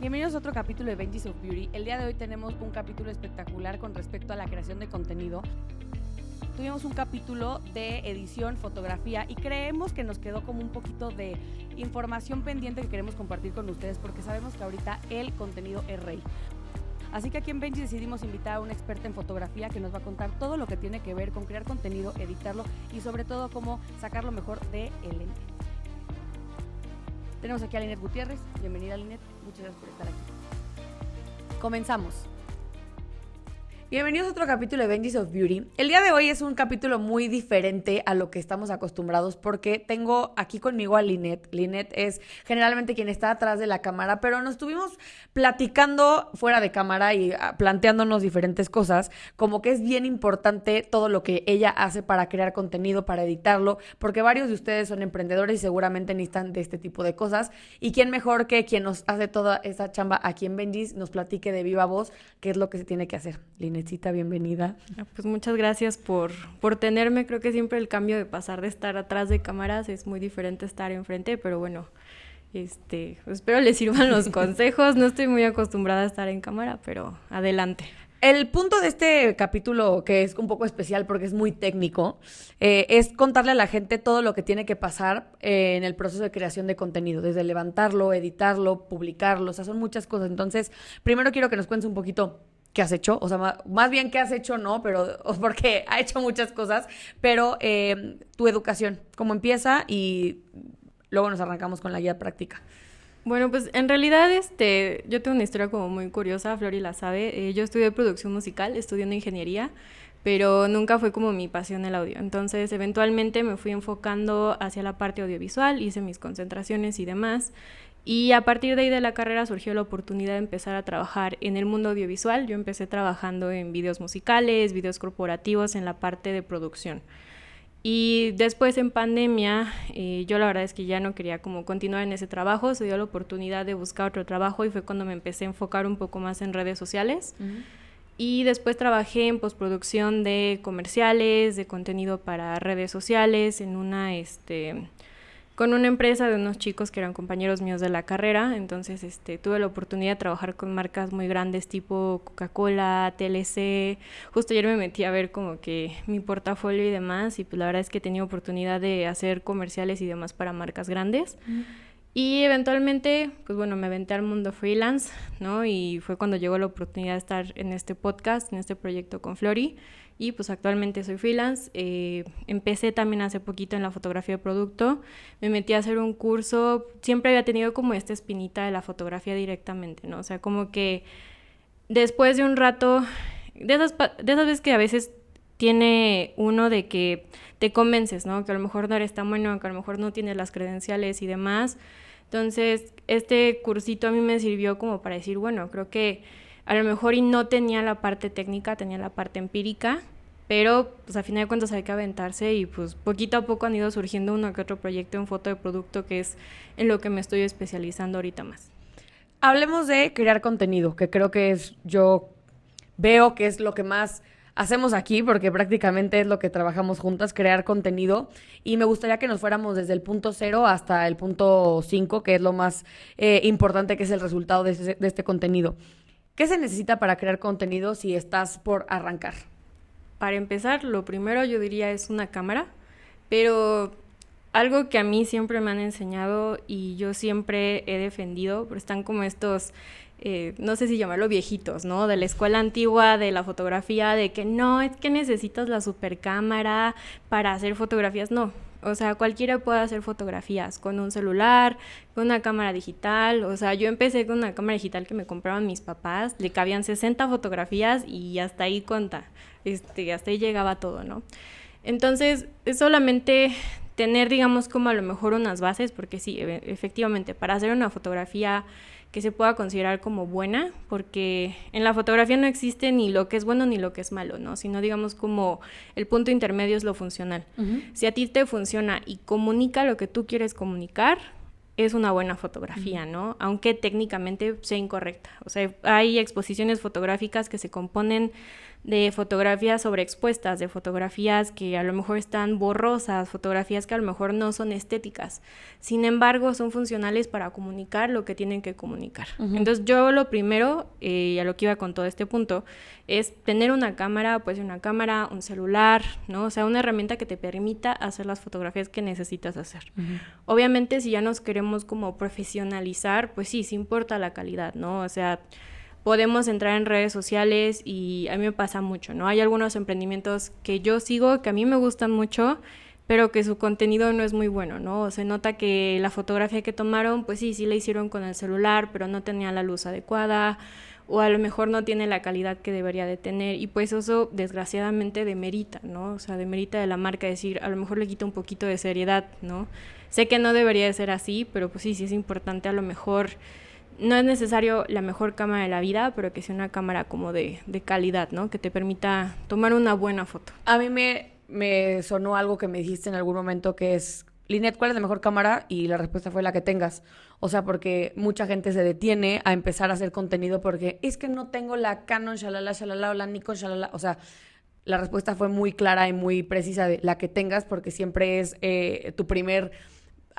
Bienvenidos a otro capítulo de Benji's of Beauty. El día de hoy tenemos un capítulo espectacular con respecto a la creación de contenido. Tuvimos un capítulo de edición, fotografía y creemos que nos quedó como un poquito de información pendiente que queremos compartir con ustedes porque sabemos que ahorita el contenido es rey. Así que aquí en Benji decidimos invitar a una experta en fotografía que nos va a contar todo lo que tiene que ver con crear contenido, editarlo y sobre todo cómo sacar lo mejor de el ente. Tenemos aquí a Linet Gutiérrez. Bienvenida, Linet. Muchas gracias por estar aquí. Comenzamos. Bienvenidos a otro capítulo de Benji's of Beauty. El día de hoy es un capítulo muy diferente a lo que estamos acostumbrados porque tengo aquí conmigo a Linet. Linet es generalmente quien está atrás de la cámara, pero nos estuvimos platicando fuera de cámara y planteándonos diferentes cosas, como que es bien importante todo lo que ella hace para crear contenido, para editarlo, porque varios de ustedes son emprendedores y seguramente necesitan de este tipo de cosas. Y quién mejor que quien nos hace toda esa chamba aquí en Benji's nos platique de viva voz qué es lo que se tiene que hacer. Linetcita, bienvenida. Pues muchas gracias por tenerme. Creo que siempre el cambio de pasar de estar atrás de cámaras es muy diferente a estar enfrente, pero bueno, espero les sirvan los consejos. No estoy muy acostumbrada a estar en cámara, pero adelante. El punto de este capítulo, que es un poco especial porque es muy técnico, es contarle a la gente todo lo que tiene que pasar en el proceso de creación de contenido, desde levantarlo, editarlo, publicarlo, o sea, son muchas cosas. Entonces, primero quiero que nos cuentes un poquito qué has hecho, o sea, más bien qué has hecho, no, pero porque ha hecho muchas cosas, pero tu educación, cómo empieza y luego nos arrancamos con la guía práctica. Bueno, pues en realidad yo tengo una historia como muy curiosa, Flori la sabe. Yo estudié producción musical, estudiando ingeniería, pero nunca fue como mi pasión el audio. Entonces, eventualmente me fui enfocando hacia la parte audiovisual, hice mis concentraciones y demás. Y a partir de ahí de la carrera surgió la oportunidad de empezar a trabajar en el mundo audiovisual. Yo empecé trabajando en videos musicales, videos corporativos, en la parte de producción. Y después en pandemia, yo la verdad es que ya no quería como continuar en ese trabajo, se dio la oportunidad de buscar otro trabajo y fue cuando me empecé a enfocar un poco más en redes sociales. Uh-huh. Y después trabajé en postproducción de comerciales, de contenido para redes sociales, en con una empresa de unos chicos que eran compañeros míos de la carrera. Entonces tuve la oportunidad de trabajar con marcas muy grandes tipo Coca-Cola, TLC. Justo ayer me metí a ver como que mi portafolio y demás, y pues la verdad es que he tenido oportunidad de hacer comerciales y demás para marcas grandes. Y eventualmente, pues bueno, me aventé al mundo freelance, ¿no? Y fue cuando llegó la oportunidad de estar en este podcast, en este proyecto con Flori. Y pues actualmente soy freelance. Empecé también hace poquito en la fotografía de producto. Me metí a hacer un curso. Siempre había tenido como esta espinita de la fotografía directamente, ¿no? O sea, como que después de un rato, de esas veces que a veces tiene uno de que te convences, ¿no? Que a lo mejor no eres tan bueno, que a lo mejor no tienes las credenciales y demás. Entonces, este cursito a mí me sirvió como para decir, bueno, creo que a lo mejor y no tenía la parte técnica, tenía la parte empírica, pero pues a final de cuentas hay que aventarse y pues poquito a poco han ido surgiendo uno que otro proyecto en foto de producto, que es en lo que me estoy especializando ahorita más. Hablemos de crear contenido, que creo que yo veo que es lo que más hacemos aquí, porque prácticamente es lo que trabajamos juntas, crear contenido, y me gustaría que nos fuéramos desde el punto 0 hasta el punto 5, que es lo más importante, que es el resultado de este contenido. ¿Qué se necesita para crear contenido si estás por arrancar? Para empezar, lo primero yo diría es una cámara, pero algo que a mí siempre me han enseñado y yo siempre he defendido, pero están como estos, no sé si llamarlo viejitos, ¿no? De la escuela antigua, de la fotografía, de que no, es que necesitas la supercámara para hacer fotografías. No, o sea, cualquiera puede hacer fotografías con un celular, con una cámara digital. O sea, yo empecé con una cámara digital que me compraban mis papás, le cabían 60 fotografías y hasta ahí hasta ahí llegaba todo, ¿no? Entonces, es solamente tener, digamos, como a lo mejor unas bases, porque sí, efectivamente, para hacer una fotografía que se pueda considerar como buena, porque en la fotografía no existe ni lo que es bueno ni lo que es malo, ¿no? Sino, digamos, como el punto intermedio es lo funcional. Uh-huh. Si a ti te funciona y comunica lo que tú quieres comunicar, es una buena fotografía, ¿no? Aunque técnicamente sea incorrecta. O sea, hay exposiciones fotográficas que se componen de fotografías sobreexpuestas, de fotografías que a lo mejor están borrosas, fotografías que a lo mejor no son estéticas. Sin embargo, son funcionales para comunicar lo que tienen que comunicar. Entonces, yo lo primero, y a lo que iba con todo este punto, es tener una cámara, puede ser una cámara, un celular, ¿no? O sea, una herramienta que te permita hacer las fotografías que necesitas hacer. Obviamente, si ya nos queremos como profesionalizar, pues sí importa la calidad, ¿no? O sea, podemos entrar en redes sociales y a mí me pasa mucho, ¿no? Hay algunos emprendimientos que yo sigo, que a mí me gustan mucho, pero que su contenido no es muy bueno, ¿no? Se nota que la fotografía que tomaron, pues sí la hicieron con el celular, pero no tenía la luz adecuada, o a lo mejor no tiene la calidad que debería de tener, y pues eso desgraciadamente demerita, ¿no? O sea, demerita de la marca, decir, a lo mejor le quita un poquito de seriedad, ¿no? Sé que no debería de ser así, pero pues sí es importante a lo mejor. No es necesario la mejor cámara de la vida, pero que sea una cámara como de calidad, ¿no? Que te permita tomar una buena foto. A mí me sonó algo que me dijiste en algún momento que es, Linet, ¿cuál es la mejor cámara? Y la respuesta fue la que tengas. O sea, porque mucha gente se detiene a empezar a hacer contenido porque es que no tengo la Canon, shalala, o la Nikon, shalala. O sea, la respuesta fue muy clara y muy precisa de la que tengas, porque siempre es tu primer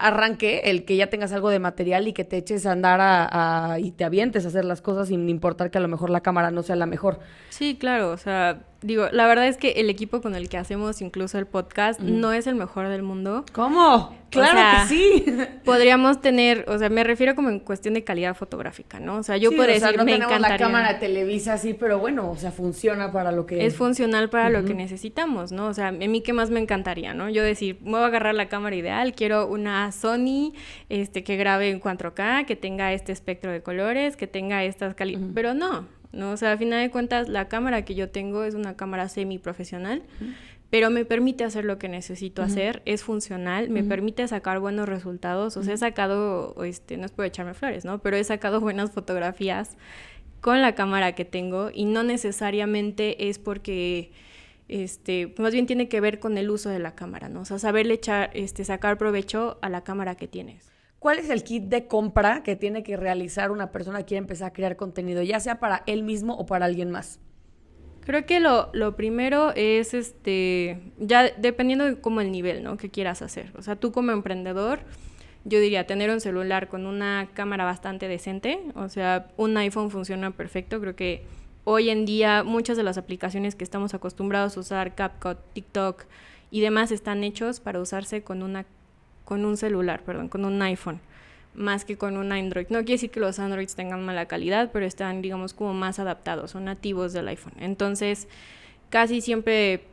arranque, el que ya tengas algo de material y que te eches a andar y te avientes a hacer las cosas sin importar que a lo mejor la cámara no sea la mejor. Sí, claro, o sea, digo, la verdad es que el equipo con el que hacemos incluso el podcast no es el mejor del mundo. ¿Cómo? ¡Claro que sí! Podríamos tener, o sea, me refiero como en cuestión de calidad fotográfica, ¿no? O sea, yo podría decir, no me tenemos encantaría. la cámara de Televisa así, pero bueno, o sea, funciona para lo que... Es funcional para lo que necesitamos, ¿no? O sea, a mí qué más me encantaría, ¿no? Yo decir, me voy a agarrar la cámara ideal, quiero una Sony, que grabe en 4K, que tenga este espectro de colores, que tenga estas pero no, o sea, a final de cuentas, la cámara que yo tengo es una cámara semi-profesional, pero me permite hacer lo que necesito hacer, es funcional, me permite sacar buenos resultados, o sea, he sacado, no es por echarme flores, ¿no? Pero he sacado buenas fotografías con la cámara que tengo y no necesariamente es porque, más bien tiene que ver con el uso de la cámara, ¿no? O sea, saberle sacar provecho a la cámara que tienes. ¿Cuál es el kit de compra que tiene que realizar una persona que quiere empezar a crear contenido, ya sea para él mismo o para alguien más? Creo que lo primero es, ya dependiendo de cómo el nivel, ¿no? que quieras hacer. O sea, tú como emprendedor, yo diría tener un celular con una cámara bastante decente. O sea, un iPhone funciona perfecto. Creo que hoy en día muchas de las aplicaciones que estamos acostumbrados a usar, CapCut, TikTok y demás, están hechos para usarse con un celular, con un iPhone, más que con un Android. No quiere decir que los Androids tengan mala calidad, pero están, digamos, como más adaptados, son nativos del iPhone. Entonces, casi siempre,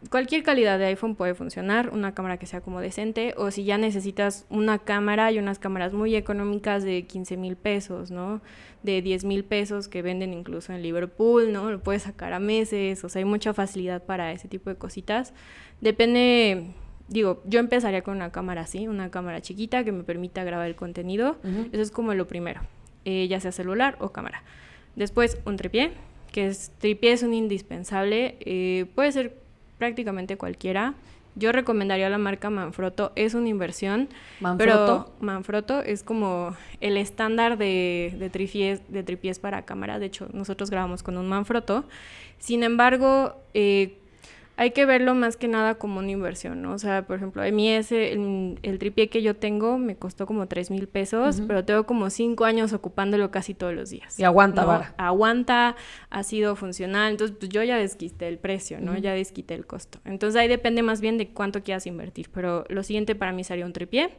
cualquier calidad de iPhone puede funcionar, una cámara que sea como decente, o si ya necesitas una cámara, hay unas cámaras muy económicas de 15,000 pesos, ¿no? De 10,000 pesos que venden incluso en Liverpool, ¿no? Lo puedes sacar a meses, o sea, hay mucha facilidad para ese tipo de cositas. Depende. Digo, yo empezaría con una cámara así, una cámara chiquita que me permita grabar el contenido. Eso es como lo primero, ya sea celular o cámara. Después, un tripié, tripié es un indispensable, puede ser prácticamente cualquiera. Yo recomendaría la marca Manfrotto, es una inversión. ¿Manfrotto? Pero Manfrotto es como el estándar de tripiés para cámara. De hecho, nosotros grabamos con un Manfrotto. Sin embargo, hay que verlo más que nada como una inversión, ¿no? O sea, por ejemplo, a mí el tripié que yo tengo me costó como 3,000 pesos, pero tengo como 5 años ocupándolo casi todos los días. Y aguanta, ¿no? vara. Aguanta, ha sido funcional, entonces pues yo ya desquité el precio, ¿no? Ya desquité el costo. Entonces ahí depende más bien de cuánto quieras invertir, pero lo siguiente para mí sería un tripié.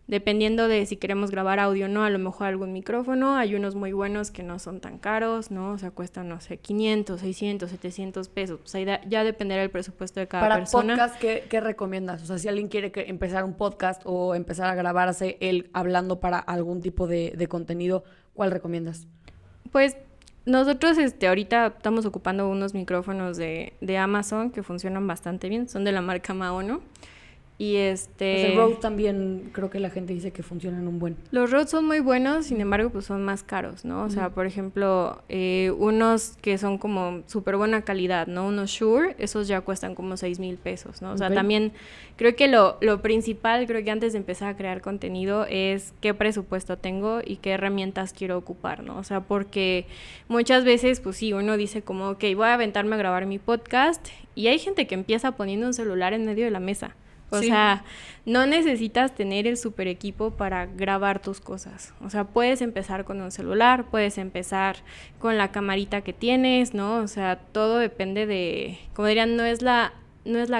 Dependiendo de si queremos grabar audio o no, a lo mejor algún micrófono. Hay unos muy buenos que no son tan caros, ¿no? O sea, cuestan, no sé, 500, 600, 700 pesos. O sea, ya dependerá del presupuesto de cada persona. Para podcast, ¿qué recomiendas? O sea, si alguien quiere empezar un podcast o empezar a grabarse él hablando para algún tipo de contenido, ¿cuál recomiendas? Pues nosotros ahorita estamos ocupando unos micrófonos de Amazon que funcionan bastante bien. Son de la marca Maono. Y Pues el Rode también creo que la gente dice que funcionan un buen. Los Rode son muy buenos, sin embargo, pues son más caros, ¿no? O sea, por ejemplo, unos que son como súper buena calidad, ¿no? Unos Shure, esos ya cuestan como 6,000 pesos, ¿no? O sea, también creo que lo principal, creo que antes de empezar a crear contenido es qué presupuesto tengo y qué herramientas quiero ocupar, ¿no? O sea, porque muchas veces, pues sí, uno dice como, ok, voy a aventarme a grabar mi podcast y hay gente que empieza poniendo un celular en medio de la mesa. O sea, no necesitas tener el super equipo para grabar tus cosas. O sea, puedes empezar con un celular, puedes empezar con la camarita que tienes, ¿no? O sea, todo depende de, como dirían, no es la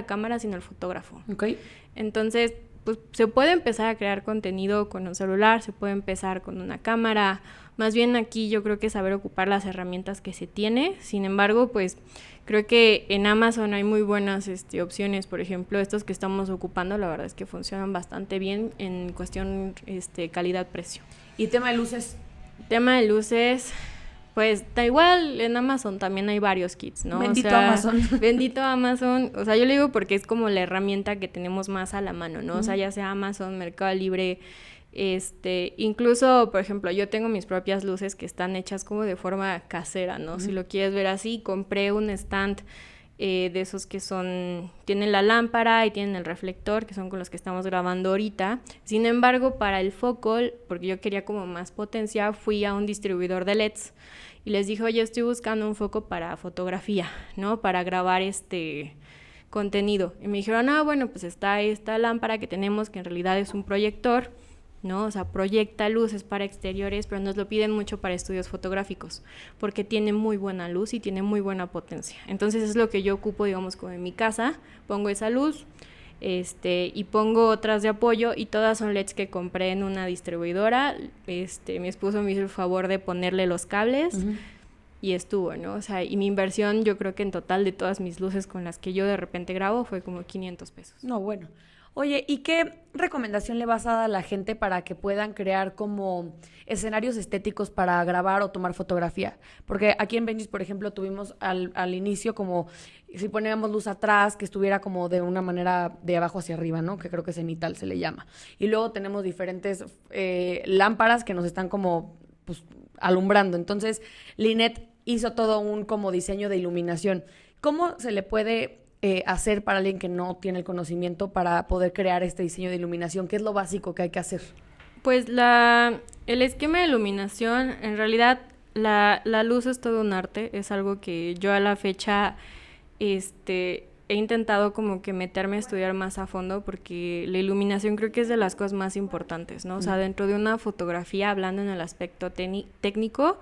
cámara, sino el fotógrafo. Okay. Entonces, pues se puede empezar a crear contenido con un celular, se puede empezar con una cámara. Más bien aquí yo creo que saber ocupar las herramientas que se tiene. Sin embargo, pues creo que en Amazon hay muy buenas opciones. Por ejemplo, estos que estamos ocupando, la verdad es que funcionan bastante bien en cuestión calidad-precio. ¿Y tema de luces? Tema de luces, pues da igual, en Amazon también hay varios kits, ¿no? Bendito Amazon. Bendito Amazon. O sea, yo le digo porque es como la herramienta que tenemos más a la mano, ¿no? O sea, ya sea Amazon, Mercado Libre, incluso, por ejemplo, yo tengo mis propias luces que están hechas como de forma casera, ¿no? Si lo quieres ver así, compré un stand de esos que tienen la lámpara y tienen el reflector, que son con los que estamos grabando ahorita. Sin embargo, para el foco, porque yo quería como más potencia, fui a un distribuidor de LEDs y les dije, oye, estoy buscando un foco para fotografía, ¿no? Para grabar contenido. Y me dijeron, bueno, pues está esta lámpara que tenemos, que en realidad es un proyector, ¿no? O sea, proyecta luces para exteriores, pero nos lo piden mucho para estudios fotográficos, porque tiene muy buena luz y tiene muy buena potencia. Entonces es lo que yo ocupo, digamos, como en mi casa, pongo esa luz, y pongo otras de apoyo, y todas son LEDs que compré en una distribuidora. Mi esposo me hizo el favor de ponerle los cables, y estuvo, ¿no? O sea, y mi inversión, yo creo que en total de todas mis luces con las que yo de repente grabo fue como 500 pesos. No, bueno. Oye, ¿y qué recomendación le vas a dar a la gente para que puedan crear como escenarios estéticos para grabar o tomar fotografía? Porque aquí en Benjis, por ejemplo, tuvimos al inicio como si poníamos luz atrás, que estuviera como de una manera de abajo hacia arriba, ¿no? Que creo que cenital se le llama. Y luego tenemos diferentes lámparas que nos están como pues, alumbrando. Entonces, Linet hizo todo un como diseño de iluminación. ¿Cómo se le puede hacer para alguien que no tiene el conocimiento para poder crear este diseño de iluminación? ¿Qué es lo básico que hay que hacer? Pues el esquema de iluminación, en realidad la luz es todo un arte, es algo que yo a la fecha he intentado como que meterme a estudiar más a fondo, porque la iluminación creo que es de las cosas más importantes, ¿no? O sea, dentro de una fotografía, hablando en el aspecto técnico,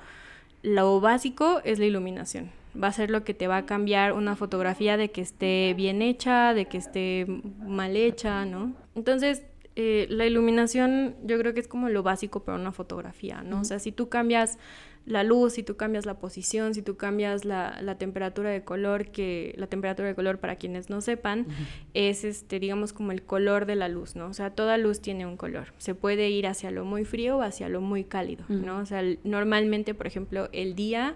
lo básico es la iluminación. Va a ser lo que te va a cambiar una fotografía de que esté bien hecha, de que esté mal hecha, ¿no? Entonces, la iluminación yo creo que es como lo básico para una fotografía, ¿no? O sea, si tú cambias la luz, si tú cambias la posición, si tú cambias la temperatura de color, que la temperatura de color, para quienes no sepan, es digamos como el color de la luz, ¿no? O sea, toda luz tiene un color. Se puede ir hacia lo muy frío o hacia lo muy cálido, ¿no? O sea, normalmente, por ejemplo, el día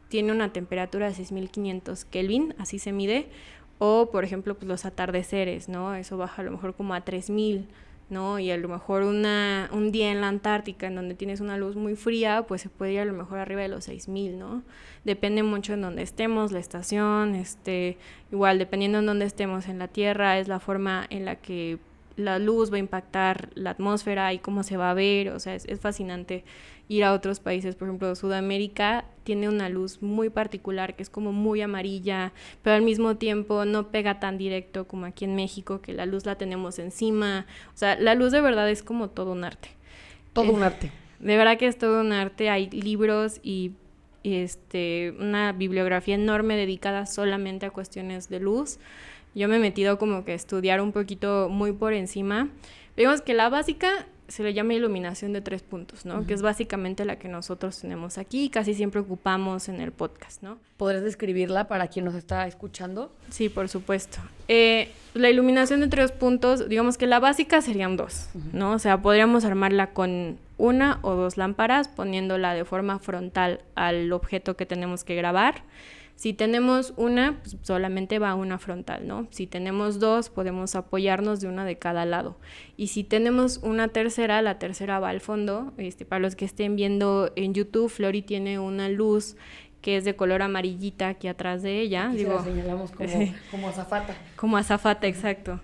tiene una temperatura de 6,500 Kelvin, así se mide, o por ejemplo pues los atardeceres, ¿no? Eso baja a lo mejor como a 3,000, ¿no? Y a lo mejor un día en la Antártica en donde tienes una luz muy fría, pues se puede ir a lo mejor arriba de los 6,000, ¿no? Depende mucho en donde estemos, la estación, igual dependiendo en donde estemos en la Tierra, es la forma en la que la luz va a impactar la atmósfera y cómo se va a ver. O sea, es fascinante ir a otros países. Por ejemplo, Sudamérica tiene una luz muy particular que es como muy amarilla, pero al mismo tiempo no pega tan directo como aquí en México, que la luz la tenemos encima. O sea, la luz de verdad es como todo un arte. Todo un arte. De verdad que es todo un arte. Hay libros y una bibliografía enorme dedicada solamente a cuestiones de luz. Yo me he metido como que a estudiar un poquito muy por encima. Digamos que la básica se le llama iluminación de 3 puntos, ¿no? Que es básicamente la que nosotros tenemos aquí y casi siempre ocupamos en el podcast, ¿no? ¿Podrías describirla para quien nos está escuchando? Sí, por supuesto. La iluminación de 3 puntos, digamos que la básica serían 2, ¿no? O sea, podríamos armarla con 1 o 2 lámparas, poniéndola de forma frontal al objeto que tenemos que grabar. Si tenemos una, pues solamente va una frontal, ¿no? Si tenemos dos, podemos apoyarnos de una de cada lado. Y si tenemos una tercera, la tercera va al fondo. Para los que estén viendo en YouTube, Flori tiene una luz que es de color amarillita aquí atrás de ella. Aquí se la señalamos como azafata. Como azafata, exacto.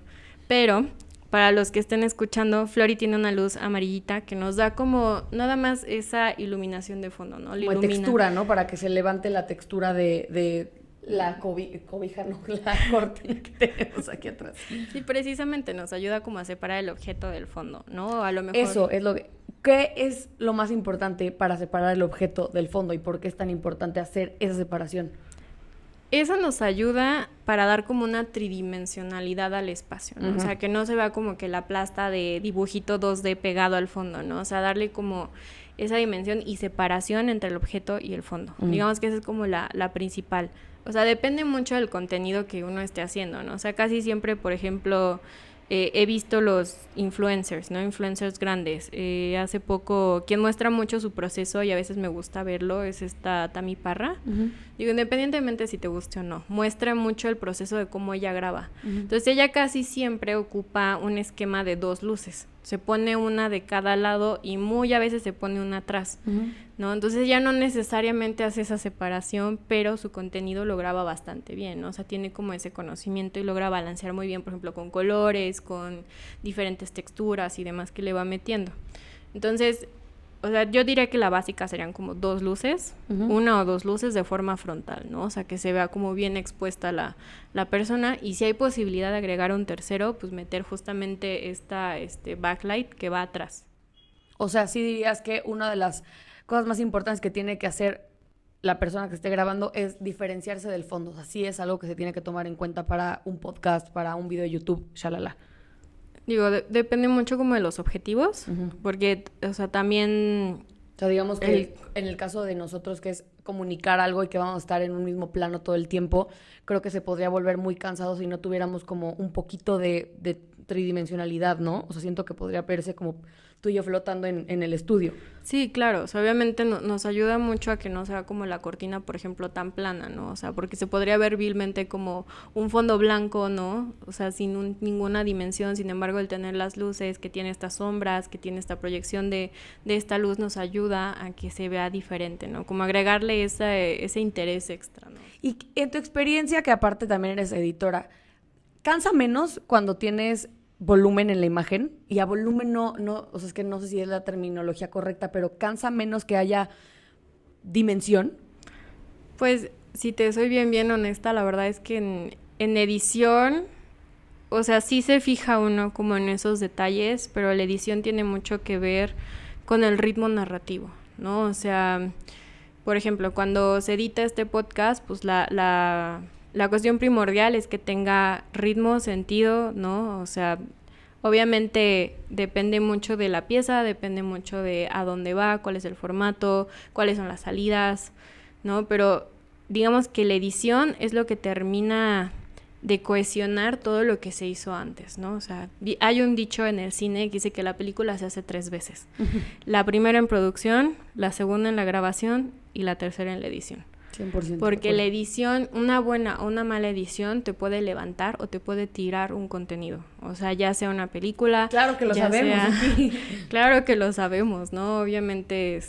Pero para los que estén escuchando, Flori tiene una luz amarillita que nos da como nada más esa iluminación de fondo, ¿no? Como textura, ¿no? Para que se levante la textura de la cobija, no, la cortina que tenemos aquí atrás. Sí, precisamente nos ayuda como a separar el objeto del fondo, ¿no? A lo mejor... Eso es lo que... ¿Qué es lo más importante para separar el objeto del fondo y por qué es tan importante hacer esa separación? Eso nos ayuda para dar como una tridimensionalidad al espacio, ¿no? O sea, que no se vea como que la plasta de dibujito 2D pegado al fondo, ¿no? O sea, darle como esa dimensión y separación entre el objeto y el fondo. Digamos que esa es como la principal. O sea, depende mucho del contenido que uno esté haciendo, ¿no? O sea, casi siempre, por ejemplo... he visto los influencers, ¿no? Influencers grandes. Hace poco, quien muestra mucho su proceso y a veces me gusta verlo, es esta Tami Parra. Digo, independientemente si te guste o no, muestra mucho el proceso de cómo ella graba. Entonces ella casi siempre ocupa un esquema de 2 luces. Se pone una de cada lado y muy a veces se pone una atrás, ¿no? Entonces ella no necesariamente hace esa separación, pero su contenido lo graba bastante bien, ¿no? O sea, tiene como ese conocimiento y logra balancear muy bien, por ejemplo, con colores, con diferentes texturas y demás que le va metiendo. Entonces, o sea, yo diría que la básica serían como 2 luces, 1 o 2 luces de forma frontal, ¿no? O sea, que se vea como bien expuesta la persona, y si hay posibilidad de agregar un tercero, pues meter justamente este backlight que va atrás. O sea, sí dirías que una de las cosas más importantes que tiene que hacer la persona que esté grabando es diferenciarse del fondo. O sea, sí es algo que se tiene que tomar en cuenta para un podcast, para un video de YouTube, shalala. Digo, depende mucho como de los objetivos, porque, o sea, también... O sea, digamos que en el caso de nosotros, que es comunicar algo y que vamos a estar en un mismo plano todo el tiempo, creo que se podría volver muy cansado si no tuviéramos como un poquito de tridimensionalidad, ¿no? O sea, siento que podría verse como tú y yo flotando en el estudio. Sí, claro, o sea, obviamente nos ayuda mucho a que no sea como la cortina, por ejemplo, tan plana, ¿no? O sea, porque se podría ver vilmente como un fondo blanco, ¿no? O sea, sin ninguna dimensión. Sin embargo, el tener las luces, que tiene estas sombras, que tiene esta proyección de esta luz, nos ayuda a que se vea diferente, ¿no? Como agregarle ese interés extra, ¿no? Y en tu experiencia, que aparte también eres editora, ¿cansa menos cuando tienes volumen en la imagen? Y a volumen no, o sea, es que no sé si es la terminología correcta, pero ¿cansa menos que haya dimensión? Pues, si te soy bien honesta, la verdad es que en edición, o sea, sí se fija uno como en esos detalles, pero la edición tiene mucho que ver con el ritmo narrativo, ¿no? O sea, por ejemplo, cuando se edita este podcast, pues la cuestión primordial es que tenga ritmo, sentido, ¿no? O sea, obviamente depende mucho de la pieza, depende mucho de a dónde va, cuál es el formato, cuáles son las salidas, ¿no? Pero digamos que la edición es lo que termina de cohesionar todo lo que se hizo antes, ¿no? O sea, hay un dicho en el cine que dice que la película se hace 3 veces. La primera en producción, la segunda en la grabación y la tercera en la edición. 100%. Porque la edición, una buena o una mala edición, te puede levantar o te puede tirar un contenido. O sea, ya sea una película... Claro que lo sabemos. Claro que lo sabemos, ¿no? Obviamente,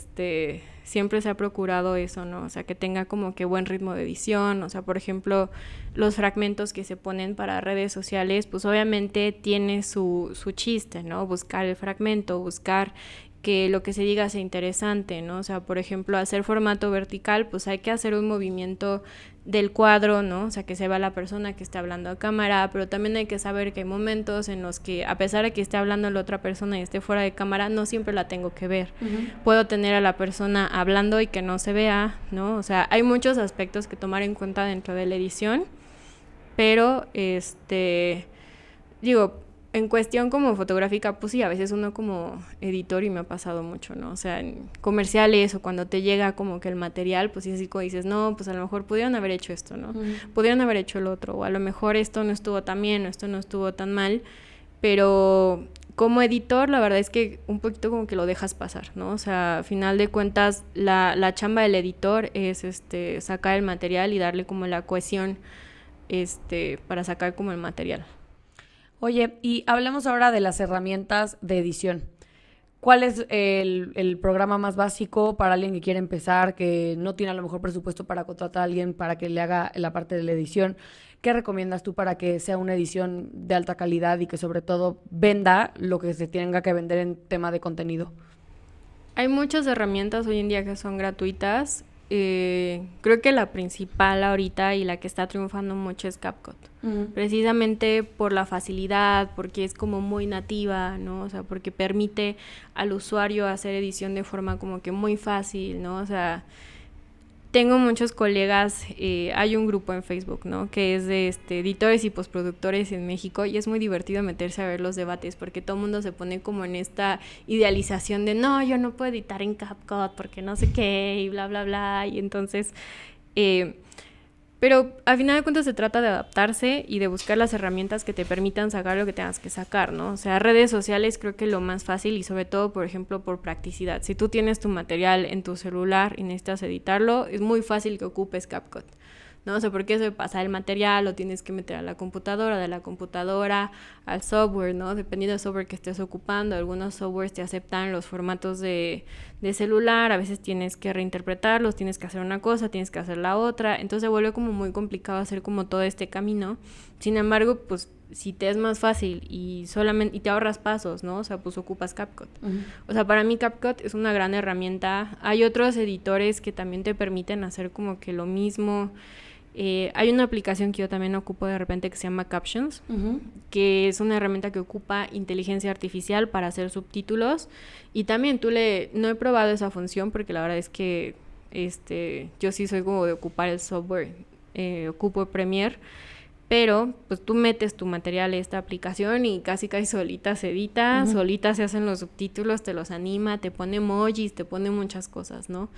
siempre se ha procurado eso, ¿no? O sea, que tenga como que buen ritmo de edición. O sea, por ejemplo, los fragmentos que se ponen para redes sociales, pues obviamente tiene su chiste, ¿no? Buscar el fragmento, buscar que lo que se diga sea interesante, ¿no? O sea, por ejemplo, hacer formato vertical, pues hay que hacer un movimiento del cuadro, ¿no? O sea, que se vea la persona que está hablando a cámara, pero también hay que saber que hay momentos en los que, a pesar de que esté hablando la otra persona y esté fuera de cámara, no siempre la tengo que ver. Puedo tener a la persona hablando y que no se vea, ¿no? O sea, hay muchos aspectos que tomar en cuenta dentro de la edición, pero, digo, en cuestión como fotográfica, pues sí, a veces uno como editor, y me ha pasado mucho, ¿no? O sea, en comerciales o cuando te llega como que el material, pues sí, así como dices, no, pues a lo mejor pudieron haber hecho esto, ¿no? Pudieron haber hecho el otro, o a lo mejor esto no estuvo tan bien, o esto no estuvo tan mal, pero como editor, la verdad es que un poquito como que lo dejas pasar, ¿no? O sea, a final de cuentas, la chamba del editor es sacar el material y darle como la cohesión para sacar como el material. Oye, y hablemos ahora de las herramientas de edición. ¿Cuál es el programa más básico para alguien que quiere empezar, que no tiene a lo mejor presupuesto para contratar a alguien para que le haga la parte de la edición? ¿Qué recomiendas tú para que sea una edición de alta calidad y que sobre todo venda lo que se tenga que vender en tema de contenido? Hay muchas herramientas hoy en día que son gratuitas. Creo que la principal ahorita y la que está triunfando mucho es CapCut. Precisamente por la facilidad, porque es como muy nativa, ¿no? O sea, porque permite al usuario hacer edición de forma como que muy fácil, ¿no? O sea, tengo muchos colegas, hay un grupo en Facebook, ¿no? Que es de editores y postproductores en México, y es muy divertido meterse a ver los debates porque todo el mundo se pone como en esta idealización de no, yo no puedo editar en CapCut porque no sé qué y bla, bla, bla, y entonces... pero al final de cuentas se trata de adaptarse y de buscar las herramientas que te permitan sacar lo que tengas que sacar, ¿no? O sea, redes sociales creo que lo más fácil, y sobre todo, por ejemplo, por practicidad. Si tú tienes tu material en tu celular y necesitas editarlo, es muy fácil que ocupes CapCut, ¿no? O sea, porque eso de pasar el material lo tienes que meter a la computadora, de la computadora al software, ¿no? Dependiendo del software que estés ocupando, algunos softwares te aceptan los formatos de celular, a veces tienes que reinterpretarlos, tienes que hacer una cosa, tienes que hacer la otra, entonces se vuelve como muy complicado hacer como todo este camino. Sin embargo, pues si te es más fácil y te ahorras pasos, ¿no? O sea, pues ocupas CapCut. O sea, para mí CapCut es una gran herramienta. Hay otros editores que también te permiten hacer como que lo mismo. Hay una aplicación que yo también ocupo de repente que se llama Captions, que es una herramienta que ocupa inteligencia artificial para hacer subtítulos, y también no he probado esa función porque la verdad es que yo sí soy como de ocupar el software, ocupo Premiere, pero pues tú metes tu material a esta aplicación y casi solita se edita, solita se hacen los subtítulos, te los anima, te pone emojis, te pone muchas cosas, ¿no?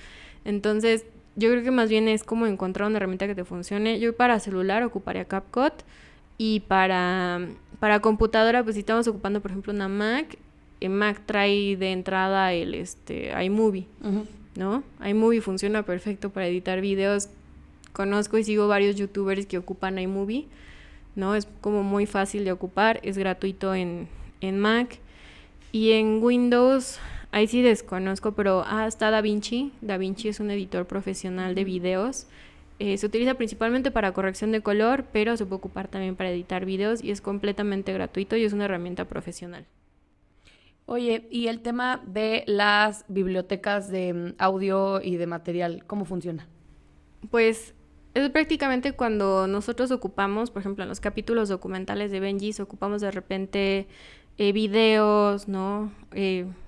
Entonces yo creo que más bien es como encontrar una herramienta que te funcione. Yo para celular ocuparía CapCut, y para computadora, pues si estamos ocupando, por ejemplo, una Mac, Mac trae de entrada el iMovie, ¿no? iMovie funciona perfecto para editar videos. Conozco y sigo varios youtubers que ocupan iMovie, ¿no? Es como muy fácil de ocupar, es gratuito en Mac. Y en Windows, ahí sí desconozco, pero está DaVinci. DaVinci es un editor profesional de videos. Se utiliza principalmente para corrección de color, pero se puede ocupar también para editar videos y es completamente gratuito y es una herramienta profesional. Oye, y el tema de las bibliotecas de audio y de material, ¿cómo funciona? Pues es prácticamente cuando nosotros ocupamos, por ejemplo, en los capítulos documentales de Benji, ocupamos de repente videos, ¿no?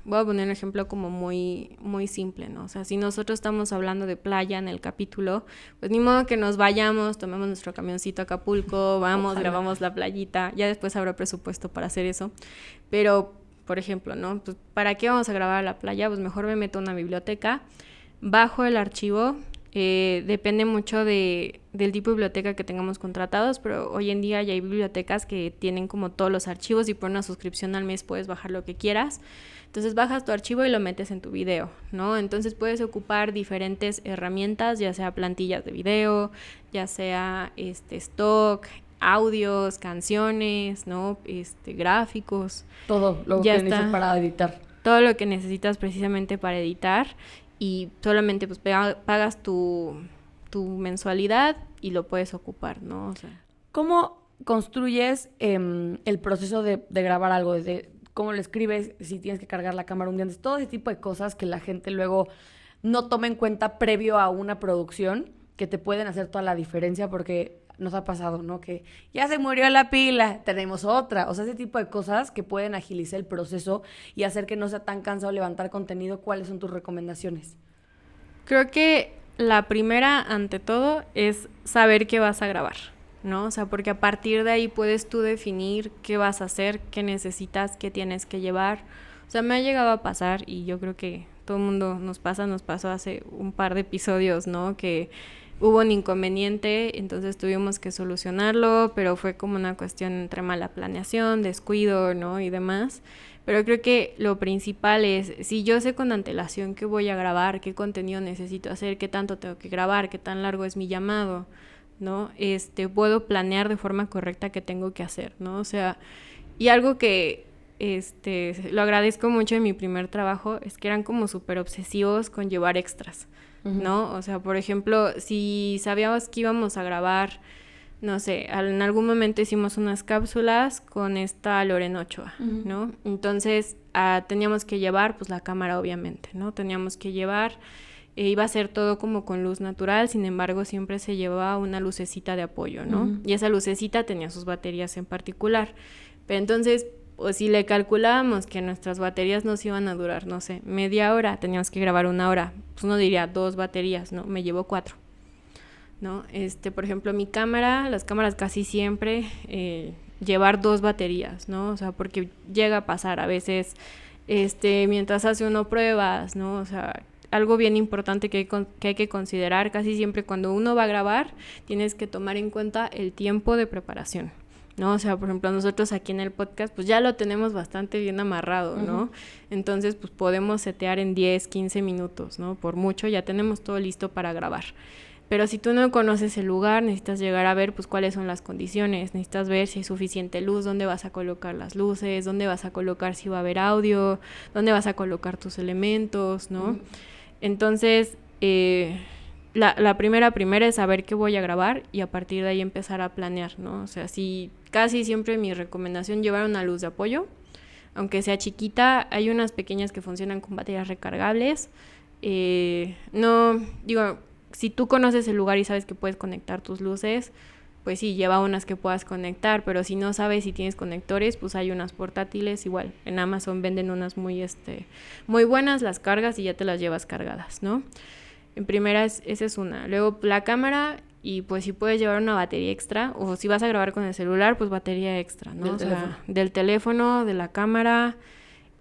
Voy a poner un ejemplo como muy, muy simple, ¿no? O sea, si nosotros estamos hablando de playa en el capítulo, pues ni modo que nos vayamos, tomemos nuestro camioncito a Acapulco, vamos, grabamos la playita, ya después habrá presupuesto para hacer eso, pero, por ejemplo, ¿no? Pues, ¿para qué vamos a grabar a la playa? Pues mejor me meto a una biblioteca, bajo el archivo. Depende mucho del tipo de biblioteca que tengamos contratados, pero hoy en día ya hay bibliotecas que tienen como todos los archivos y por una suscripción al mes puedes bajar lo que quieras. Entonces bajas tu archivo y lo metes en tu video, ¿no? Entonces puedes ocupar diferentes herramientas, ya sea plantillas de video, ya sea stock, audios, canciones, ¿no? Gráficos. Todo lo que necesitas para editar. Todo lo que necesitas precisamente para editar. Y solamente pues pagas tu mensualidad y lo puedes ocupar, ¿no? O sea, ¿cómo construyes el proceso de grabar algo? Desde cómo lo escribes, si tienes que cargar la cámara un día antes, todo ese tipo de cosas que la gente luego no toma en cuenta previo a una producción, que te pueden hacer toda la diferencia, porque nos ha pasado, ¿no? Que ya se murió la pila, tenemos otra. O sea, ese tipo de cosas que pueden agilizar el proceso y hacer que no sea tan cansado levantar contenido. ¿Cuáles son tus recomendaciones? Creo que la primera, ante todo, es saber qué vas a grabar, ¿no? O sea, porque a partir de ahí puedes tú definir qué vas a hacer, qué necesitas, qué tienes que llevar. O sea, me ha llegado a pasar, y yo creo que todo el mundo nos pasó hace un par de episodios, ¿no? Que hubo un inconveniente, entonces tuvimos que solucionarlo, pero fue como una cuestión entre mala planeación, descuido, ¿no? Y demás. Pero creo que lo principal es, si yo sé con antelación qué voy a grabar, qué contenido necesito hacer, qué tanto tengo que grabar, qué tan largo es mi llamado, ¿no? Puedo planear de forma correcta qué tengo que hacer, ¿no? O sea, y algo que lo agradezco mucho en mi primer trabajo es que eran como súper obsesivos con llevar extras, ¿no? O sea, por ejemplo, si sabíamos que íbamos a grabar, no sé, en algún momento hicimos unas cápsulas con esta Lorena Ochoa, ¿no? Entonces teníamos que llevar pues la cámara, obviamente, ¿no? Teníamos que llevar, iba a ser todo como con luz natural, sin embargo siempre se llevaba una lucecita de apoyo, ¿no? Y esa lucecita tenía sus baterías en particular. Pero entonces, pues si le calculábamos que nuestras baterías nos iban a durar, no sé, media hora, teníamos que grabar 1 hora, pues uno diría 2 baterías, ¿no? Me llevo 4. ¿No? Por ejemplo, mi cámara, las cámaras casi siempre llevar 2 baterías, ¿no? O sea, porque llega a pasar a veces, mientras hace uno pruebas, ¿no? O sea, algo bien importante que hay que considerar, casi siempre cuando uno va a grabar, tienes que tomar en cuenta el tiempo de preparación, ¿no? O sea, por ejemplo, nosotros aquí en el podcast, pues ya lo tenemos bastante bien amarrado, ¿no? Entonces, pues podemos setear en 10, 15 minutos, ¿no? Por mucho, ya tenemos todo listo para grabar. Pero si tú no conoces el lugar, necesitas llegar a ver pues cuáles son las condiciones, necesitas ver si hay suficiente luz, dónde vas a colocar las luces, dónde vas a colocar si va a haber audio, dónde vas a colocar tus elementos, ¿no? Entonces, la primera es saber qué voy a grabar y a partir de ahí empezar a planear, ¿no? O sea, si casi siempre mi recomendación llevar una luz de apoyo, aunque sea chiquita, hay unas pequeñas que funcionan con baterías recargables, si tú conoces el lugar y sabes que puedes conectar tus luces, pues sí, lleva unas que puedas conectar, pero si no sabes si tienes conectores, pues hay unas portátiles, igual, en Amazon venden unas muy buenas, las cargas y ya te las llevas cargadas, ¿no? En primera, esa es una. Luego la cámara, y pues si puedes llevar una batería extra, o si vas a grabar con el celular, pues batería extra, ¿no? Del teléfono, de la cámara,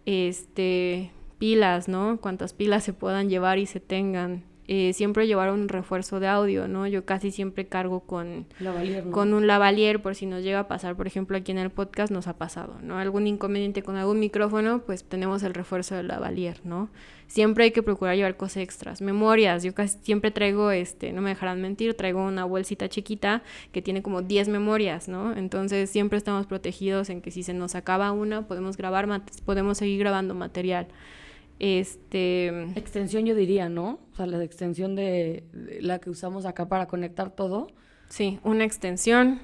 pilas, ¿no? Cuántas pilas se puedan llevar y se tengan. Siempre llevar un refuerzo de audio, ¿no? Yo casi siempre cargo con lavalier, ¿no? Con un lavalier por si nos llega a pasar, por ejemplo, aquí en el podcast nos ha pasado, ¿no? Algún inconveniente con algún micrófono, pues tenemos el refuerzo del lavalier, ¿no? Siempre hay que procurar llevar cosas extras. Memorias, yo casi siempre traigo, no me dejarán mentir, traigo una bolsita chiquita que tiene como 10 memorias, ¿no? Entonces siempre estamos protegidos en que si se nos acaba una, podemos seguir grabando material. Extensión yo diría, ¿no? O sea, la extensión de la que usamos acá para conectar todo. Sí, una extensión.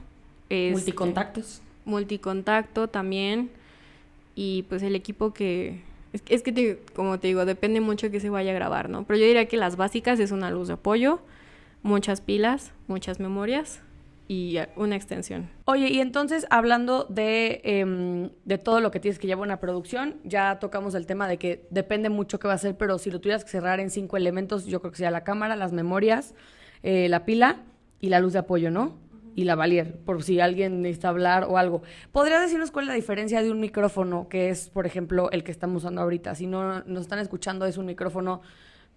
Multicontactos. Multicontacto también. Y pues el equipo que... Es que como te digo, depende mucho de que se vaya a grabar, ¿no? Pero yo diría que las básicas es una luz de apoyo, muchas pilas, muchas memorias y una extensión. Oye, y entonces hablando de todo lo que tienes que llevar una producción, ya tocamos el tema de que depende mucho qué va a ser, pero si lo tuvieras que cerrar en 5 elementos, yo creo que sería la cámara, las memorias, la pila y la luz de apoyo, ¿no? Y la lavalier, por si alguien necesita hablar o algo. ¿Podrías decirnos cuál es la diferencia de un micrófono que es, por ejemplo, el que estamos usando ahorita? Si no nos están escuchando, es un micrófono,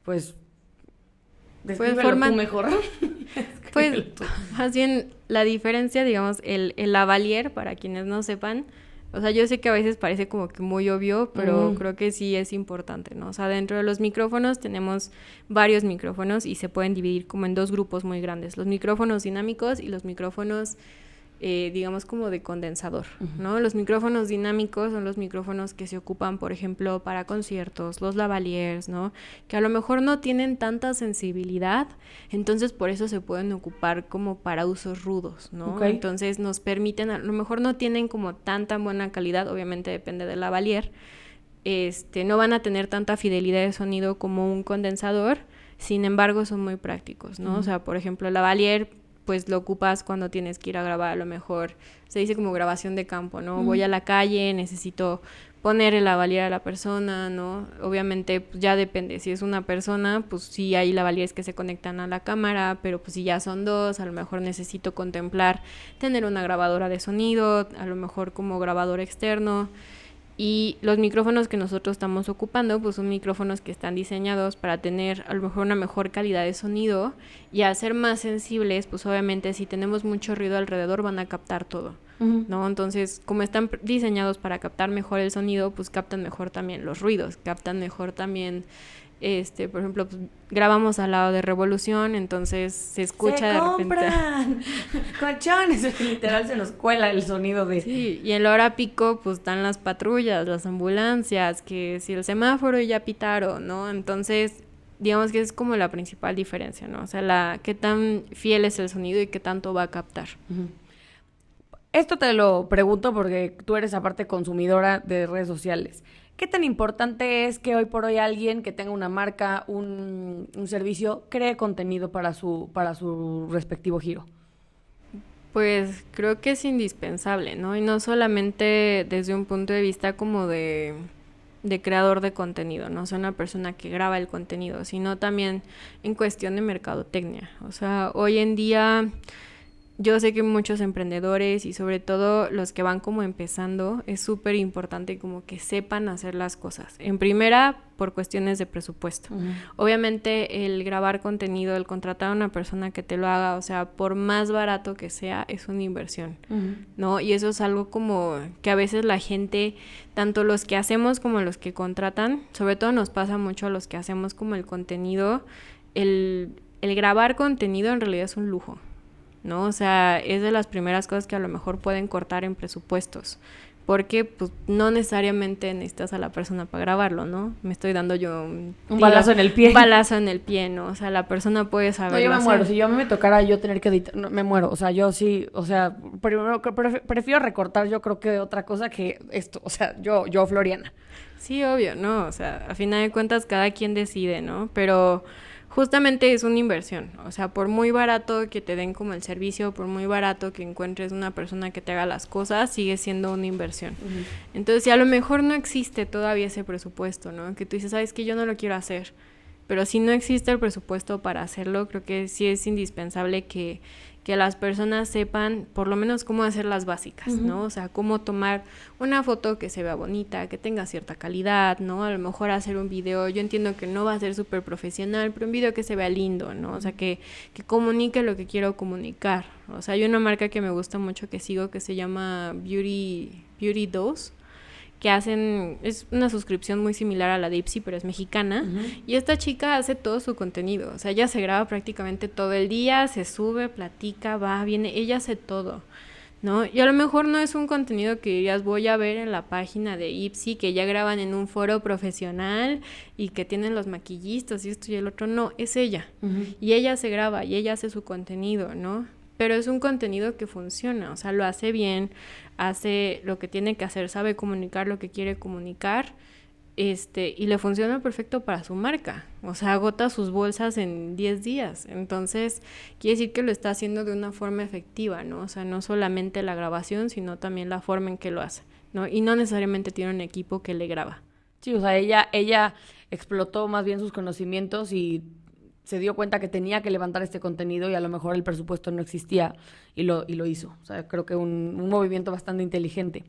pues... Descríbelo tú mejor. Pues, más bien, la diferencia, digamos, el lavalier, para quienes no sepan, o sea, yo sé que a veces parece como que muy obvio, pero creo que sí es importante, ¿no? O sea, dentro de los micrófonos tenemos varios micrófonos y se pueden dividir como en 2 grupos muy grandes. Los micrófonos dinámicos y los micrófonos... digamos como de condensador, ¿no? Los micrófonos dinámicos son los micrófonos que se ocupan, por ejemplo, para conciertos, los lavaliers, ¿no? Que a lo mejor no tienen tanta sensibilidad, entonces por eso se pueden ocupar como para usos rudos, ¿no? Okay. Entonces nos permiten, a lo mejor no tienen como tan buena calidad, obviamente depende del lavalier, no van a tener tanta fidelidad de sonido como un condensador, sin embargo son muy prácticos, ¿no? O sea, por ejemplo, el lavalier pues lo ocupas cuando tienes que ir a grabar, a lo mejor se dice como grabación de campo, ¿no? Voy a la calle, necesito poner el lavalier a la persona, ¿no? Obviamente pues, ya depende, si es una persona, pues sí hay lavaliers que se conectan a la cámara, pero pues si ya son 2, a lo mejor necesito contemplar tener una grabadora de sonido, a lo mejor como grabador externo, Y los micrófonos que nosotros estamos ocupando, pues son micrófonos que están diseñados para tener a lo mejor una mejor calidad de sonido, y al ser más sensibles, pues obviamente si tenemos mucho ruido alrededor van a captar todo, ¿no? Entonces, como están diseñados para captar mejor el sonido, pues captan mejor también los ruidos, captan mejor también, por ejemplo, pues, grabamos al lado de Revolución, entonces se escucha de repente. ¡Se compran colchones! Literal se nos cuela el sonido de... Sí, y en la hora pico, pues están las patrullas, las ambulancias, que si el semáforo ya pitaron, ¿no? Entonces, digamos que es como la principal diferencia, ¿no? O sea, qué tan fiel es el sonido y qué tanto va a captar. Esto te lo pregunto porque tú eres aparte consumidora de redes sociales. ¿Qué tan importante es que hoy por hoy alguien que tenga una marca, un servicio, cree contenido para su respectivo giro? Pues creo que es indispensable, ¿no? Y no solamente desde un punto de vista como de creador de contenido, no o sea, una persona que graba el contenido, sino también en cuestión de mercadotecnia. O sea, hoy en día yo sé que muchos emprendedores y sobre todo los que van como empezando, es súper importante como que sepan hacer las cosas. En primera, por cuestiones de presupuesto. Obviamente el grabar contenido, el contratar a una persona que te lo haga, o sea, por más barato que sea, es una inversión, ¿no? Y eso es algo como que a veces la gente, tanto los que hacemos como los que contratan, sobre todo nos pasa mucho a los que hacemos como el contenido, el grabar contenido en realidad es un lujo, ¿no? O sea, es de las primeras cosas que a lo mejor pueden cortar en presupuestos, porque pues no necesariamente necesitas a la persona para grabarlo, ¿no? Me estoy dando yo un balazo en el pie. Un balazo en el pie, ¿no? O sea, la persona puede saber. No, yo me muero. Si yo a mí me tocara yo tener que editar, no, me muero. O sea, yo sí, o sea, primero prefiero recortar yo creo que otra cosa que esto. O sea, yo Floriana. Sí, obvio, ¿no? O sea, a final de cuentas cada quien decide, ¿no? Pero justamente es una inversión, o sea, por muy barato que te den como el servicio, por muy barato que encuentres una persona que te haga las cosas, sigue siendo una inversión. Entonces, si a lo mejor no existe todavía ese presupuesto, ¿no? Que tú dices, ¿sabes qué? Yo no lo quiero hacer, pero si no existe el presupuesto para hacerlo, creo que sí es indispensable que las personas sepan por lo menos cómo hacer las básicas, ¿no? O sea, cómo tomar una foto que se vea bonita, que tenga cierta calidad, ¿no? A lo mejor hacer un video, yo entiendo que no va a ser súper profesional, pero un video que se vea lindo, ¿no? O sea, que comunique lo que quiero comunicar. O sea, hay una marca que me gusta mucho que sigo que se llama Beauty Dose, que hacen, es una suscripción muy similar a la de Ipsy, pero es mexicana, y esta chica hace todo su contenido, o sea, ella se graba prácticamente todo el día, se sube, platica, va, viene, ella hace todo, ¿no? Y a lo mejor no es un contenido que dirías, voy a ver en la página de Ipsy, que ya graban en un foro profesional, y que tienen los maquillistas, y esto y el otro, no, es ella, y ella se graba, y ella hace su contenido, ¿no? Pero es un contenido que funciona, o sea, lo hace bien, hace lo que tiene que hacer, sabe comunicar lo que quiere comunicar, y le funciona perfecto para su marca, o sea, agota sus bolsas en 10 días, entonces quiere decir que lo está haciendo de una forma efectiva, ¿no? O sea, no solamente la grabación, sino también la forma en que lo hace, ¿no? Y no necesariamente tiene un equipo que le graba. Sí, o sea, ella explotó más bien sus conocimientos y se dio cuenta que tenía que levantar este contenido y a lo mejor el presupuesto no existía y lo hizo. O sea, creo que un movimiento bastante inteligente.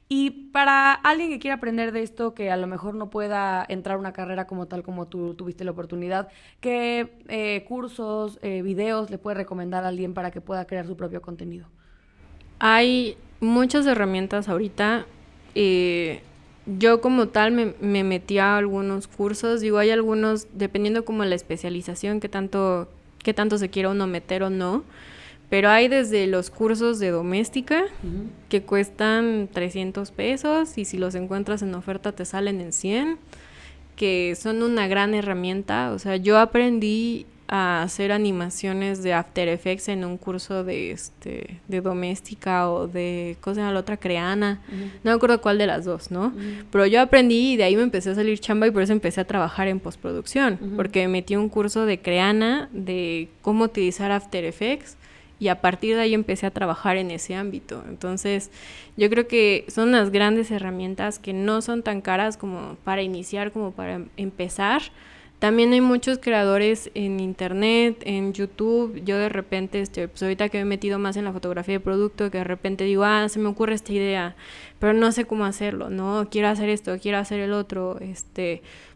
Y para alguien que quiera aprender de esto, que a lo mejor no pueda entrar a una carrera como tal como tú tuviste la oportunidad, ¿qué cursos, videos le puede recomendar a alguien para que pueda crear su propio contenido? Hay muchas herramientas ahorita. Yo como tal me metí a algunos cursos, digo, hay algunos, dependiendo como la especialización, qué tanto se quiera uno meter o no, pero hay desde los cursos de doméstica que cuestan 300 pesos y si los encuentras en oferta te salen en 100, que son una gran herramienta. O sea, yo aprendí a hacer animaciones de After Effects en un curso de doméstica o de, ¿cómo se llama la otra? Creana, no me acuerdo cuál de las dos, ¿no? Pero yo aprendí y de ahí me empecé a salir chamba y por eso empecé a trabajar en postproducción, porque me metí a un curso de Creana de cómo utilizar After Effects y a partir de ahí empecé a trabajar en ese ámbito. Entonces, yo creo que son unas grandes herramientas que no son tan caras como para iniciar, como para empezar, También hay muchos creadores en internet, en YouTube. Yo de repente, pues ahorita que me he metido más en la fotografía de producto, que de repente digo, se me ocurre esta idea, pero no sé cómo hacerlo, ¿no? Quiero hacer esto, quiero hacer el otro,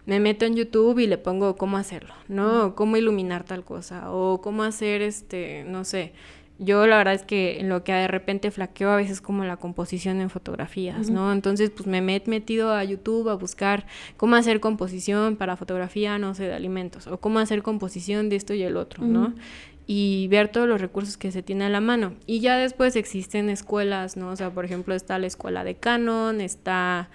me meto en YouTube y le pongo cómo hacerlo, ¿no? Cómo iluminar tal cosa, o cómo hacer, no sé. Yo la verdad es que en lo que de repente flaqueo a veces como la composición en fotografías, ¿no? Entonces pues me he metido a YouTube a buscar cómo hacer composición para fotografía, no sé, de alimentos, o cómo hacer composición de esto y el otro, ¿no? Y ver todos los recursos que se tiene a la mano. Y ya después existen escuelas, ¿no? O sea, por ejemplo, está la escuela de Canon, está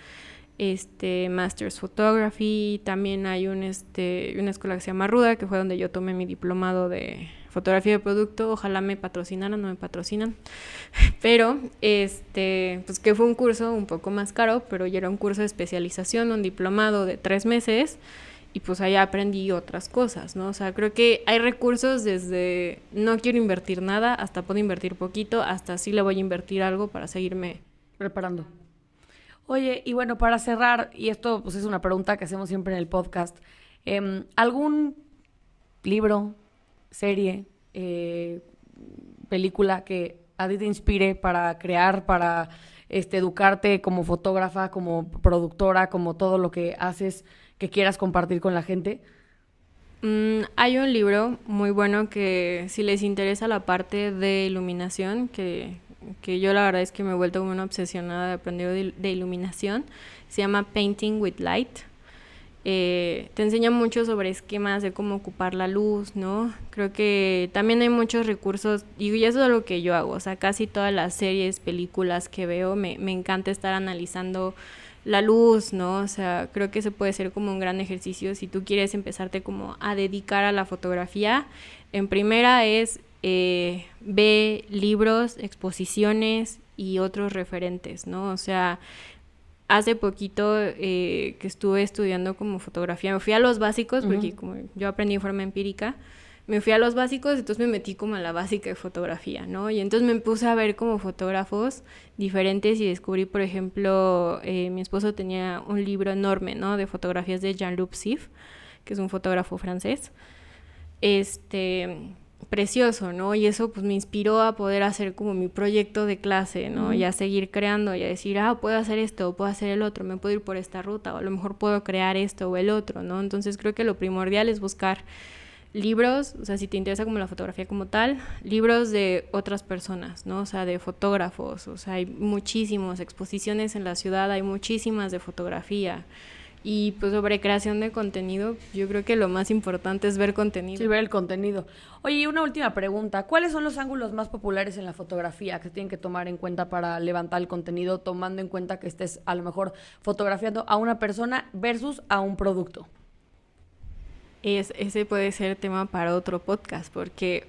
Masters Photography, también hay una escuela que se llama Ruda, que fue donde yo tomé mi diplomado de fotografía de producto. Ojalá me patrocinaran, no me patrocinan, pero pues que fue un curso un poco más caro, pero ya era un curso de especialización, un diplomado de 3 meses, y pues ahí aprendí otras cosas, ¿no? O sea, creo que hay recursos desde no quiero invertir nada, hasta puedo invertir poquito, hasta sí le voy a invertir algo para seguirme preparando. Oye, y bueno, para cerrar, y esto pues es una pregunta que hacemos siempre en el podcast, ¿algún libro, serie, película que a ti te inspire para crear, para educarte como fotógrafa, como productora, como todo lo que haces que quieras compartir con la gente? Hay un libro muy bueno que si les interesa la parte de iluminación, que yo la verdad es que me he vuelto como una obsesionada de aprender de iluminación, se llama Painting with Light. Te enseña mucho sobre esquemas de cómo ocupar la luz, ¿no? Creo que también hay muchos recursos, y eso es lo que yo hago, o sea, casi todas las series, películas que veo, me encanta estar analizando la luz, ¿no? O sea, creo que se puede ser como un gran ejercicio si tú quieres empezarte como a dedicar a la fotografía. En primera es ve libros, exposiciones y otros referentes, ¿no? O sea, hace poquito que estuve estudiando como fotografía, me fui a los básicos, porque como yo aprendí en forma empírica, me fui a los básicos, entonces me metí como a la básica de fotografía, ¿no? Y entonces me puse a ver como fotógrafos diferentes y descubrí, por ejemplo, mi esposo tenía un libro enorme, ¿no? De fotografías de Jean-Luc Sif, que es un fotógrafo francés. Precioso, ¿no? Y eso pues me inspiró a poder hacer como mi proyecto de clase, ¿no? Y a seguir creando y a decir, puedo hacer esto, o puedo hacer el otro, me puedo ir por esta ruta, o a lo mejor puedo crear esto o el otro, ¿no? Entonces creo que lo primordial es buscar libros, o sea, si te interesa como la fotografía como tal, libros de otras personas, ¿no? O sea, de fotógrafos, o sea, hay muchísimas exposiciones en la ciudad, hay muchísimas de fotografía. Y pues sobre creación de contenido, yo creo que lo más importante es ver contenido. Sí, ver el contenido. Oye, y una última pregunta. ¿Cuáles son los ángulos más populares en la fotografía que tienen que tomar en cuenta para levantar el contenido, tomando en cuenta que estés a lo mejor fotografiando a una persona versus a un producto? Ese puede ser tema para otro podcast, porque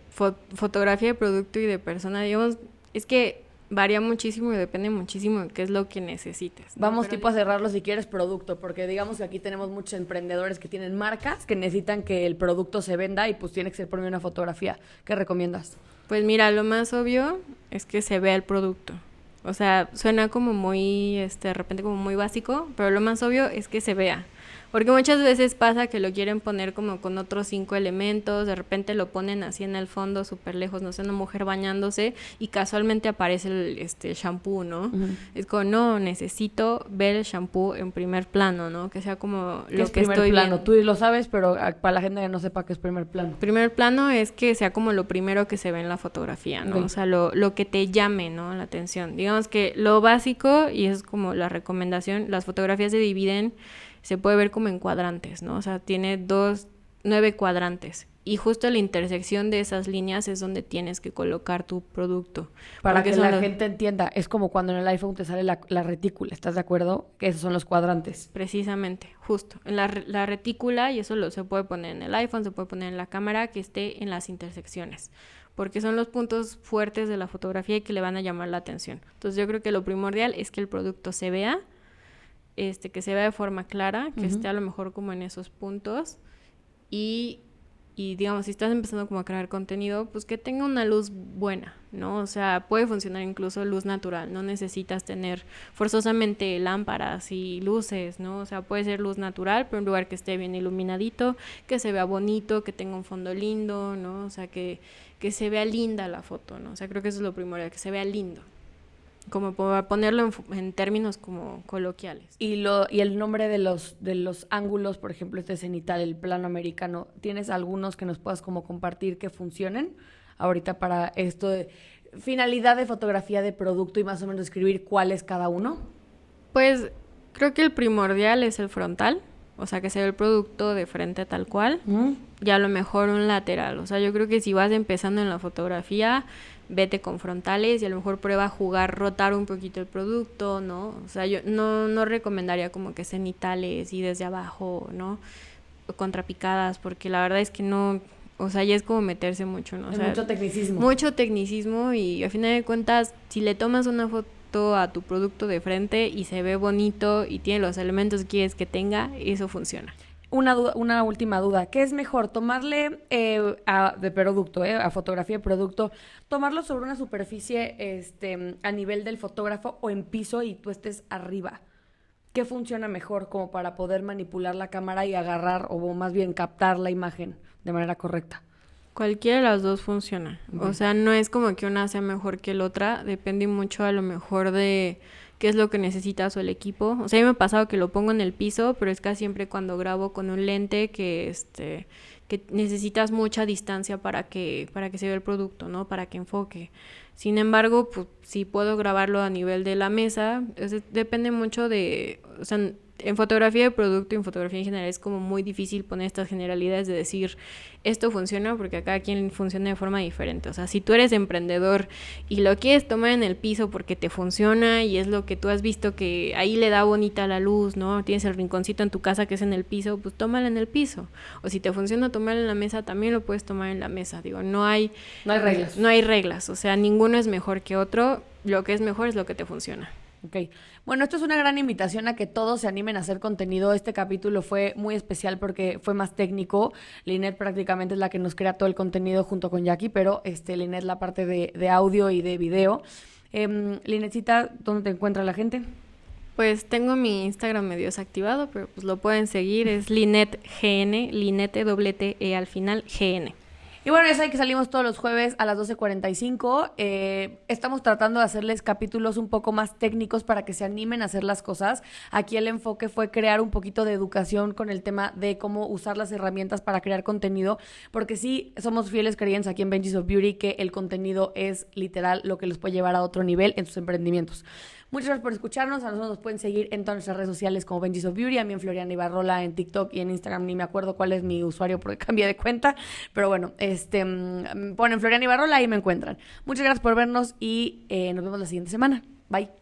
fotografía de producto y de persona, digamos, es que varía muchísimo y depende muchísimo de qué es lo que necesites, ¿no? Vamos tipo a cerrarlo si quieres producto, porque digamos que aquí tenemos muchos emprendedores que tienen marcas que necesitan que el producto se venda y pues tiene que ser por medio una fotografía. ¿Qué recomiendas? Pues mira, lo más obvio es que se vea el producto. O sea, suena como muy, de repente como muy básico, pero lo más obvio es que se vea. Porque muchas veces pasa que lo quieren poner como con otros 5 elementos, de repente lo ponen así en el fondo, súper lejos, no sé, una mujer bañándose y casualmente aparece el shampoo, ¿no? Es como, no, necesito ver el shampoo en primer plano, ¿no? Que sea como lo que estoy viendo. Tú lo sabes, pero para la gente que no sepa qué es primer plano. Primer plano es que sea como lo primero que se ve en la fotografía, ¿no? Okay. O sea, lo que te llame, ¿no? La atención. Digamos que lo básico, y es como la recomendación, las fotografías se dividen, se puede ver como en cuadrantes, ¿no? O sea, tiene 9 cuadrantes. Y justo la intersección de esas líneas es donde tienes que colocar tu producto. Para que la gente entienda, es como cuando en el iPhone te sale la retícula, ¿estás de acuerdo? Que esos son los cuadrantes. Precisamente, justo. En la retícula, y eso se puede poner en el iPhone, se puede poner en la cámara, que esté en las intersecciones. Porque son los puntos fuertes de la fotografía y que le van a llamar la atención. Entonces yo creo que lo primordial es que el producto se vea, que se vea de forma clara, que esté a lo mejor como en esos puntos, y y digamos, si estás empezando como a crear contenido, pues que tenga una luz buena, ¿no? O sea, puede funcionar incluso luz natural, no necesitas tener forzosamente lámparas y luces, ¿no? O sea, puede ser luz natural, pero un lugar que esté bien iluminadito, que se vea bonito, que tenga un fondo lindo, ¿no? O sea, que se vea linda la foto, ¿no? O sea, creo que eso es lo primordial, que se vea lindo. Como para ponerlo en términos como coloquiales. Y el nombre de los ángulos, por ejemplo, este cenital, el plano americano, ¿tienes algunos que nos puedas como compartir que funcionen ahorita para esto de finalidad de fotografía de producto y más o menos escribir cuál es cada uno? Pues creo que el primordial es el frontal, o sea, que se ve el producto de frente tal cual, y a lo mejor un lateral. O sea, yo creo que si vas empezando en la fotografía, vete con frontales y a lo mejor prueba a jugar, rotar un poquito el producto, ¿no? O sea, yo no recomendaría como que cenitales y desde abajo, ¿no? O contrapicadas, porque la verdad es que no, o sea, ya es como meterse mucho, ¿no? O sea, mucho tecnicismo. Mucho tecnicismo y a final de cuentas, si le tomas una foto a tu producto de frente y se ve bonito y tiene los elementos que quieres que tenga, eso funciona. Una última duda, ¿qué es mejor? ¿Tomarle de producto, a fotografía de producto, tomarlo sobre una superficie a nivel del fotógrafo o en piso y tú estés arriba? ¿Qué funciona mejor como para poder manipular la cámara y agarrar o más bien captar la imagen de manera correcta? Cualquiera de las dos funciona. O sea, no es como que una sea mejor que la otra, depende mucho a lo mejor de qué es lo que necesitas o el equipo. O sea, a mí me ha pasado que lo pongo en el piso, pero es casi siempre cuando grabo con un lente que necesitas mucha distancia para que se vea el producto, ¿no? Para que enfoque. Sin embargo, pues si puedo grabarlo a nivel de la mesa, depende mucho de, o sea, en fotografía de producto y en fotografía en general es como muy difícil poner estas generalidades de decir esto funciona porque a cada quien funciona de forma diferente. O sea, si tú eres emprendedor y lo quieres tomar en el piso porque te funciona y es lo que tú has visto que ahí le da bonita la luz, ¿no? Tienes el rinconcito en tu casa que es en el piso, pues tómalo en el piso. O si te funciona tomarlo en la mesa, también lo puedes tomar en la mesa. Digo, no hay reglas. No hay reglas, o sea, ninguno es mejor que otro. Lo que es mejor es lo que te funciona. Ok, bueno, esto es una gran invitación a que todos se animen a hacer contenido. Este capítulo fue muy especial porque fue más técnico. Linet prácticamente es la que nos crea todo el contenido junto con Jackie, pero Linet la parte de audio y de video. Linetcita, ¿dónde te encuentra la gente? Pues tengo mi Instagram medio desactivado, pero pues lo pueden seguir, es LinetGN, Linete TE al final, GN. Y bueno, ya saben que salimos todos los jueves a las 12:45. Estamos tratando de hacerles capítulos un poco más técnicos para que se animen a hacer las cosas. Aquí el enfoque fue crear un poquito de educación con el tema de cómo usar las herramientas para crear contenido, porque sí somos fieles creyentes aquí en Benji's of Beauty que el contenido es literal lo que los puede llevar a otro nivel en sus emprendimientos. Muchas gracias por escucharnos. A nosotros nos pueden seguir en todas nuestras redes sociales como Benji's of Beauty. A mí en Floriana Ibarrola en TikTok y en Instagram. Ni me acuerdo cuál es mi usuario porque cambié de cuenta. Pero bueno, ponen Floriana Ibarrola y me encuentran. Muchas gracias por vernos y nos vemos la siguiente semana. Bye.